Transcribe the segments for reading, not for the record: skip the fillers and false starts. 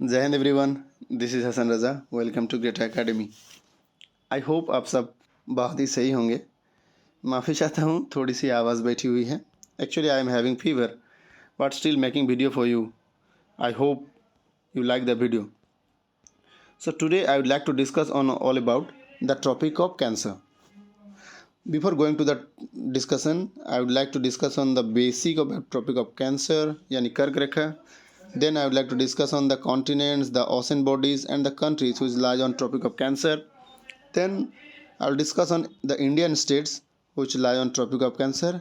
जय Hind everyone, this is Hasan Raza. Welcome to great academy. I hope आप सब बहुत ही सही होंगे। माफ़ी चाहता हूँ, थोड़ी सी आवाज़ बैठी हुई है। Actually I am having fever but still making video for you. I hope you like the video. So today I would like to discuss on all about the topic of cancer. Before going to the discussion, I would like to discuss on the basic of the topic of cancer, yani कर्क रेखा. Then I would like to discuss on the continents, the ocean bodies, and the countries which lie on tropic of Cancer. Then I will discuss on the Indian states which lie on tropic of Cancer.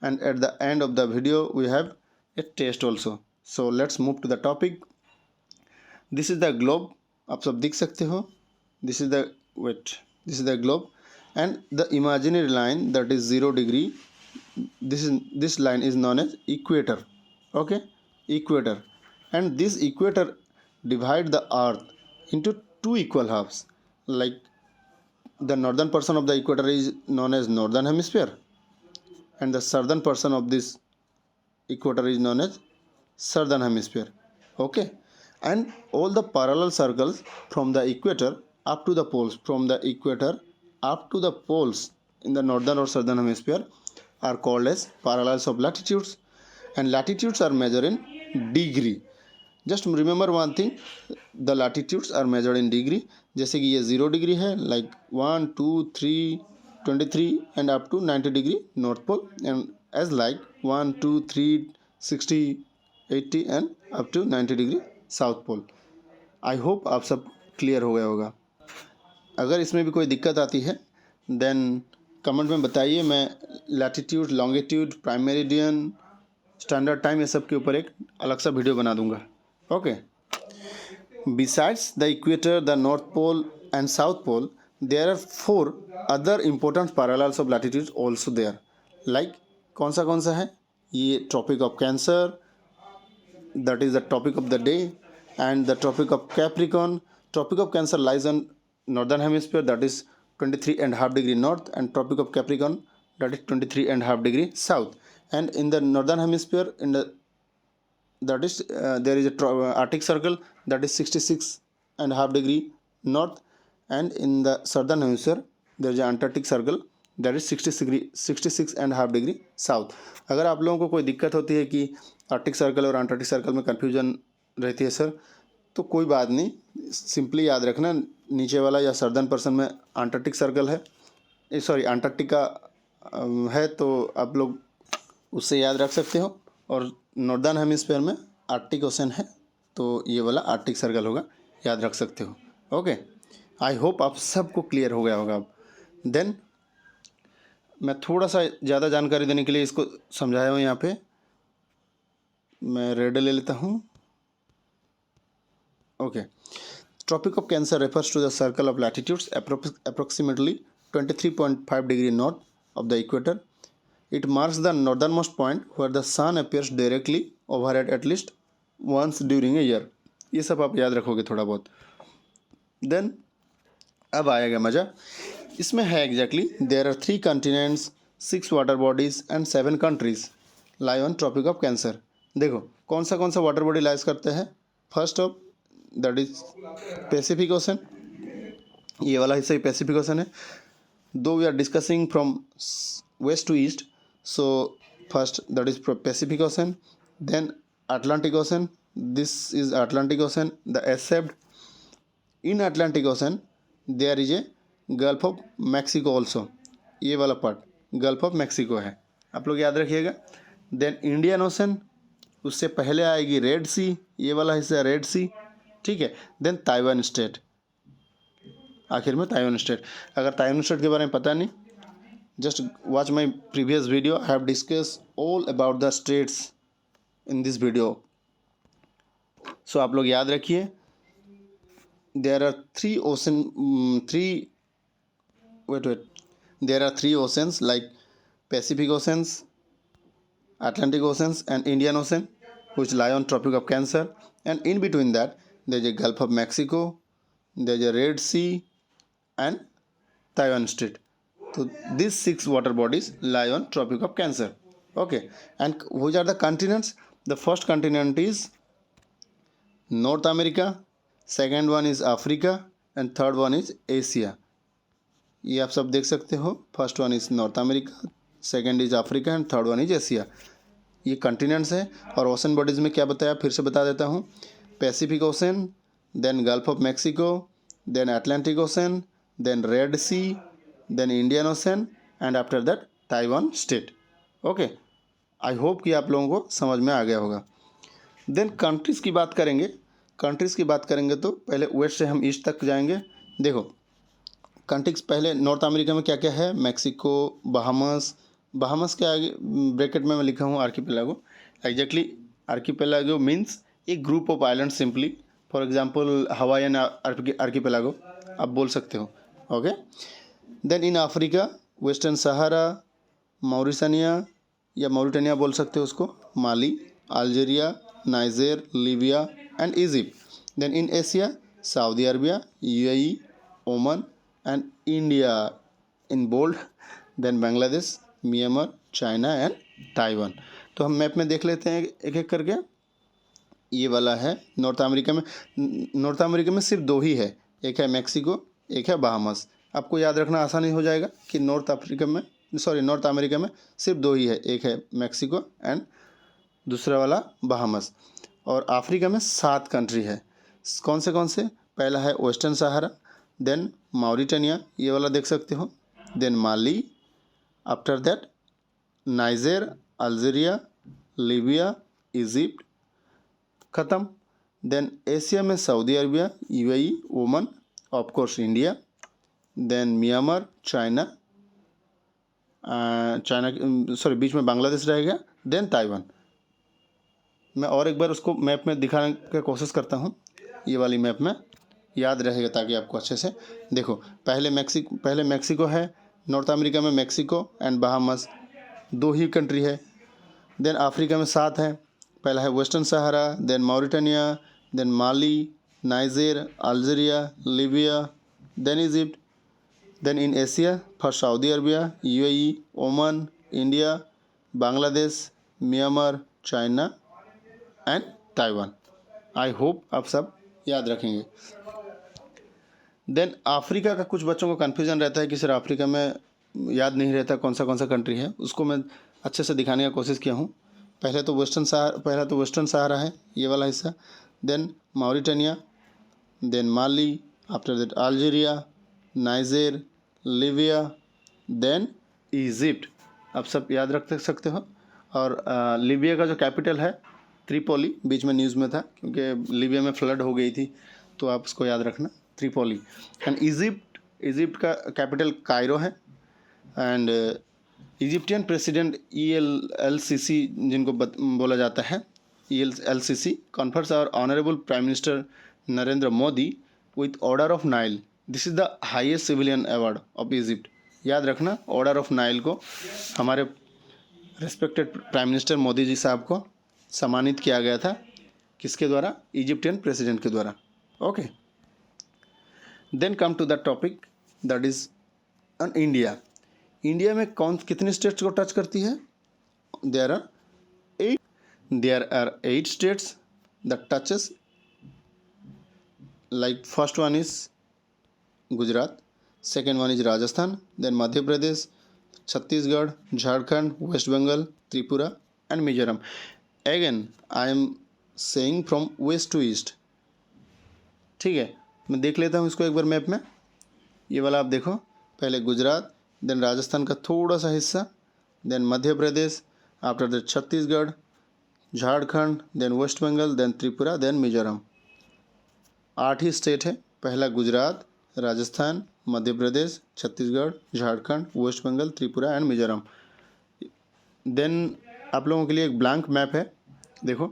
And at the end of the video, we have a test also. So let's move to the topic. This is the globe. आप सब देख सकते हो. This is the This is the globe, and the imaginary line that is 0 degree. This line is known as equator. Okay, equator. And this equator divide the earth into two equal halves. Like the northern portion of the equator is known as northern hemisphere, and the southern portion of this equator is known as southern hemisphere. Okay, and all the parallel circles from the equator up to the poles, from the equator up to the poles in the northern or southern hemisphere are called as parallels of latitudes, and latitudes are measured in degree. Just remember one thing, the latitudes are measured in degree. जैसे कि ये 0 degree है, like 1 2 3 23 and up to 90 degree North Pole, and as like 1 2 3 60 80 and up to 90 degree South Pole. I hope आप सब clear हो गया होगा. अगर इसमें भी कोई दिक्कत आती है देन कमेंट में बताइए. मैं latitude, longitude, prime meridian, standard time, ये सब के ऊपर एक अलग सा वीडियो बना दूंगा. Okay. Besides the equator, the North Pole and South Pole, there are 4 other important parallels of latitudes also there. Like कौन सा है ये? Tropic of Cancer, that is the topic of the day, and the Tropic of Capricorn. Tropic of Cancer lies on northern hemisphere, that is 23.5 degree north, and Tropic of Capricorn, that is 23.5 degree south. And in the northern hemisphere, in the that is there is a Arctic Circle that is 66.5 degree north, and in the southern hemisphere there is a Antarctic Circle that is 66.5 degree south. अगर आप लोगों को कोई दिक्कत होती है कि Arctic circle और अंटार्कटिक सर्कल में कन्फ्यूजन रहती है सर, तो कोई बात नहीं, सिंपली याद रखना नीचे वाला या सर्दर्न पर्सन में अंटार्कटिक सर्कल है, सॉरी अंटार्कटिका है, तो आप लोग उससे याद रख सकते हो. और नॉर्दर्न हेमिस्फीयर में आर्कटिक ओशन है, तो ये वाला आर्कटिक सर्कल होगा, याद रख सकते हो. ओके, आई होप आप सबको क्लियर हो गया होगा. अब देन मैं थोड़ा सा ज़्यादा जानकारी देने के लिए इसको समझाया हूँ. यहाँ पे मैं रेड ले लेता हूँ. Okay, Tropic of Cancer refers to the circle of latitudes approximately 23.5 degree north of the equator. It marks the northernmost point where the sun appears directly overhead at least once during a year. ये सब आप याद रखोगे थोड़ा बहुत. Then अब आएगा मज़ा. इसमें है exactly there are 3 continents, 6 water bodies and 7 countries lie on Tropic of Cancer. देखो कौन सा वाटर बॉडी लाइज करते हैं. First of that is Pacific Ocean. ये वाला हिस्सा ही पैसिफिक ओशन है. Though we are discussing from west to east. So first that is Pacific Ocean, then Atlantic Ocean. This is Atlantic Ocean, the accept. In Atlantic Ocean there is a Gulf of Mexico also. ये वाला part Gulf of Mexico है, आप लोग याद रखिएगा. Then Indian Ocean, उससे पहले आएगी रेड सी, ये वाला हिस्सा रेड सी, ठीक है. Then ताइवान स्टेट, आखिर में ताइवान स्टेट. अगर ताइवान स्टेट के बारे में पता नहीं, just watch my previous video. I have discussed all about the states in this video. So आप लोग याद रखिए, there are 3 oceans like Pacific Oceans, Atlantic Oceans and Indian Ocean which lie on Tropic of Cancer, and in between that there is a Gulf of Mexico, there is a Red Sea and Taiwan Strait. So these 6 water bodies lie on Tropic of Cancer. Okay, and which are the continents? The first continent is North America, second one is Africa and third one is Asia. ये आप सब देख सकते हो। First one is north America, second is Africa and third one is Asia. ये continents हैं। और ocean bodies में क्या बताया, फिर से बता देता हूँ। Pacific Ocean, then Gulf of Mexico, then Atlantic Ocean, then Red Sea, then Indian Ocean and after that Taiwan state. Okay, I hope कि आप लोगों को समझ में आ गया होगा। देन कंट्रीज़ की बात करेंगे। कंट्रीज़ की बात करेंगे तो पहले वेस्ट से हम ईस्ट तक जाएंगे। देखो कंट्रीज पहले नॉर्थ अमेरिका में क्या क्या है, मैक्सिको, बहामस। बहामस के आगे ब्रैकेट में मैं लिखा हूँ archipelago. Exactly archipelago means a group of island simply. For example Hawaiian archipelago आप बोल सकते हो। Okay, then in Africa Western Sahara, Mauritania या मॉरिटानिया बोल सकते हो उसको, Mali, Algeria, Niger, Libya and Egypt. Then in Asia Saudi Arabia, UAE, Oman and India in bold, then Bangladesh, Myanmar, China and Taiwan. तो हम मैप में देख लेते हैं एक एक करके। ये वाला है नॉर्थ अमेरिका में। नॉर्थ अमेरिका में सिर्फ दो ही है, एक है मैक्सिको, एक है बहामस। आपको याद रखना आसानी हो जाएगा कि नॉर्थ अमेरिका में सिर्फ दो ही है, एक है मैक्सिको एंड दूसरा वाला बहामस। और अफ्रीका में 7 कंट्री है। कौन से? पहला है वेस्टर्न सहारा, देन मॉरिटानिया, ये वाला देख सकते हो, then Mali, after that Niger, Algeria, Libya, Egypt, ख़त्म। देन एशिया में Saudi Arabia, UAE, Oman, of course India, then Myanmar, China, बीच में बांग्लादेश रहेगा, देन ताइवान। मैं और एक बार उसको मैप में दिखाने की कोशिश करता हूँ, ये वाली मैप में याद रहेगा ताकि आपको अच्छे से देखो। पहले मैक्सिको है। नॉर्थ अमेरिका में मैक्सिको एंड बहामस दो ही कंट्री है। देन अफ्रीका में 7 है। पहला है Western Sahara, then Mauritania, then Mali, Niger, Algeria, Libya, then Egypt. Then in Asia first Saudi Arabia, UAE, Oman, India, Bangladesh, Myanmar, China and Taiwan. I hope आप सब याद रखेंगे। देन अफ्रीका का कुछ बच्चों को कन्फ्यूजन रहता है कि सर अफ्रीका में याद नहीं रहता कौन सा कंट्री है, उसको मैं अच्छे से दिखाने का कोशिश किया हूँ। पहला तो वेस्टर्न सहारा है, ये वाला हिस्सा, then Mauritania, then Mali, after that Algeria, Niger, Libya, then Egypt. आप सब याद रख सकते हो। और लीबिया का जो कैपिटल है त्रिपोली, बीच में न्यूज़ में था क्योंकि लीबिया में फ्लड हो गई थी, तो आप उसको याद रखना, त्रिपोली। एंड इजिप्ट का कैपिटल कायरो है। एंड इजिप्टियन प्रेसिडेंट ELCC जिनको बोला जाता है, ELCC confers our honourable prime minister Narendra Modi with Order of Nile. This is the highest civilian award of Egypt. याद रखना, ऑर्डर ऑफ नाइल को हमारे respected prime minister Modi ji साहब को सम्मानित किया गया था। किसके द्वारा? इजिप्टियन प्रेसिडेंट के द्वारा। Okay, then come to the topic that is on India. India में कितने स्टेट्स को टच करती है? There are 8 states that touches, like first one is Gujarat, second one is Rajasthan, then Madhya Pradesh, Chhattisgarh, Jharkhand, waste Bengal, Tripura and Mizoram. Again I am saying from west to east. ठीक है, मैं देख लेता हूँ इसको एक बार मैप में। ये वाला आप देखो, पहले गुजरात, देन राजस्थान का थोड़ा सा हिस्सा, then Madhya Pradesh, after that Chhattisgarh, Jharkhand, then West Bengal, then Tripura, then Mizoram. 8 ही स्टेट है। पहला Gujarat, Rajasthan, Madhya Pradesh, Chhattisgarh, Jharkhand, waste Bengal, Tripura and Mizoram. Then आप लोगों के लिए एक ब्लैंक मैप है, देखो,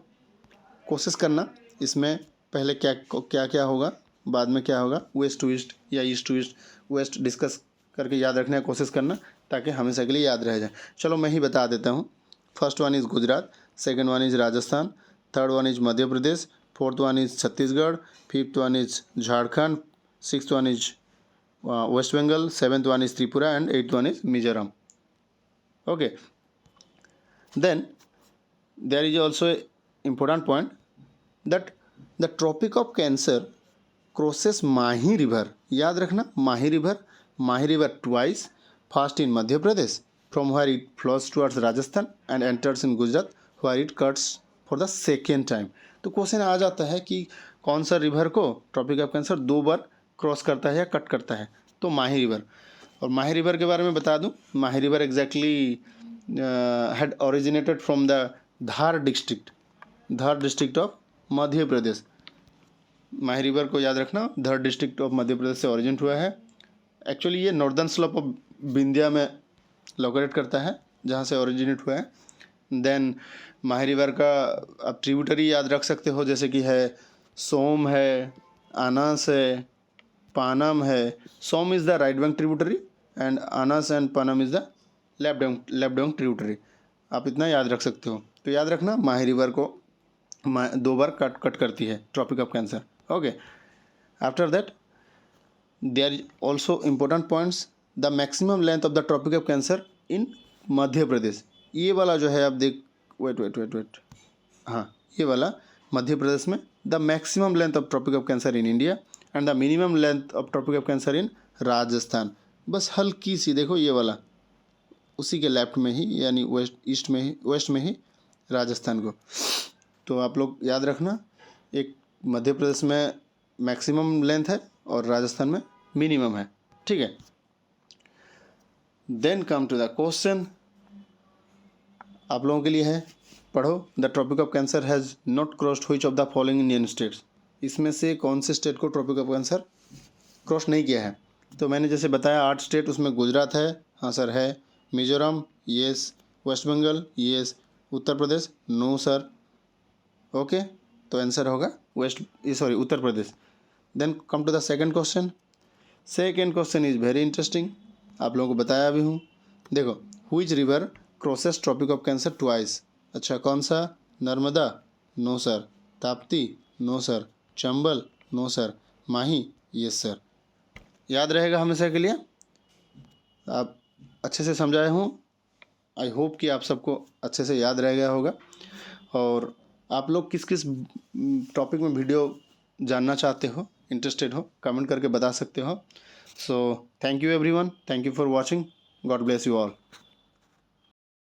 कोशिश करना इसमें पहले क्या क्या होगा, बाद में क्या होगा, वेस्ट टू ईस्ट या east to east west discuss करके याद रखने की कोशिश करना ताकि हमेशा के लिए याद रह जाए। चलो मैं ही बता देता हूँ। First one is Gujarat, second one is Rajasthan, third one is Madhya Pradesh, fourth one is Chhattisgarh, fifth one is Jharkhand, sixth one is West Bengal, seventh one is Tripura and eighth one is Mizoram. Okay, then there is also a important point that the Tropic of Cancer crosses Mahi river, याद रखना Mahi river twice, first in Madhya Pradesh from where it flows towards Rajasthan and enters in Gujarat where it cuts for the second time. तो question आ जाता है कि कौन सा river को ट्रॉपिक ऑफ कैंसर 2 बार क्रॉस करता है या कट करता है, तो माही रिवर। और माही रिवर के बारे में बता दूं, Mahi river exactly had originated from the Dhar district of Madhya Pradesh. Mahi river को याद रखना, धार डिस्ट्रिक्ट ऑफ मध्य प्रदेश से ओरिजिनेट हुआ है। एक्चुअली ये नॉर्दर्न स्लोप ऑफ विंध्या में लोकेट करता है, जहाँ से ओरिजिनेट हुआ है। देन माही रिवर का आप ट्रिब्यूटरी याद रख सकते हो, जैसे कि है सोम है, आनास है, पानम है। Som is the right bank tributary and Anas and Panam is the left bank tributary. आप इतना याद रख सकते हो। तो याद रखना माही रिवर को 2 बार कट करती है Tropic of Cancer. Okay, after that there is also important points, the maximum length of the tropic of cancer in Madhya Pradesh. ये वाला जो है आप देख, वेट, हाँ, ये वाला मध्य प्रदेश में the maximum length of tropic of cancer in India and the minimum length of tropic of cancer in Rajasthan. बस हल्की सी देखो ये वाला उसी के लेफ्ट में ही, यानी वेस्ट में ही राजस्थान को। तो आप लोग याद रखना, एक मध्य प्रदेश में मैक्सिमम लेंथ है और राजस्थान में मिनिमम है, ठीक है। Then come to the question, आप लोगों के लिए है, पढ़ो। The tropic of cancer has not crossed which of the following Indian states. इसमें से कौन से स्टेट को ट्रॉपिक ऑफ कैंसर क्रॉस नहीं किया है? तो मैंने जैसे बताया 8 स्टेट, उसमें गुजरात है, हाँ सर है, Mizoram yes, West Bengal yes, Uttar Pradesh no sir. Okay, तो आंसर होगा Uttar Pradesh. Then come to the second question. Second question is very interesting, आप लोगों को बताया भी हूँ। देखो, which river crosses Tropic of Cancer twice. अच्छा, कौन सा? Narmada no sir, Tapti no sir, Chambal no sir, Mahi yes sir. याद रहेगा हमेशा के लिए, आप अच्छे से समझाए हूँ। आई होप कि आप सबको अच्छे से याद रह गया होगा। और आप लोग किस किस टॉपिक में वीडियो जानना चाहते हो, इंटरेस्टेड हो, कमेंट करके बता सकते हो। So thank you everyone, thank you for watching, God bless you all.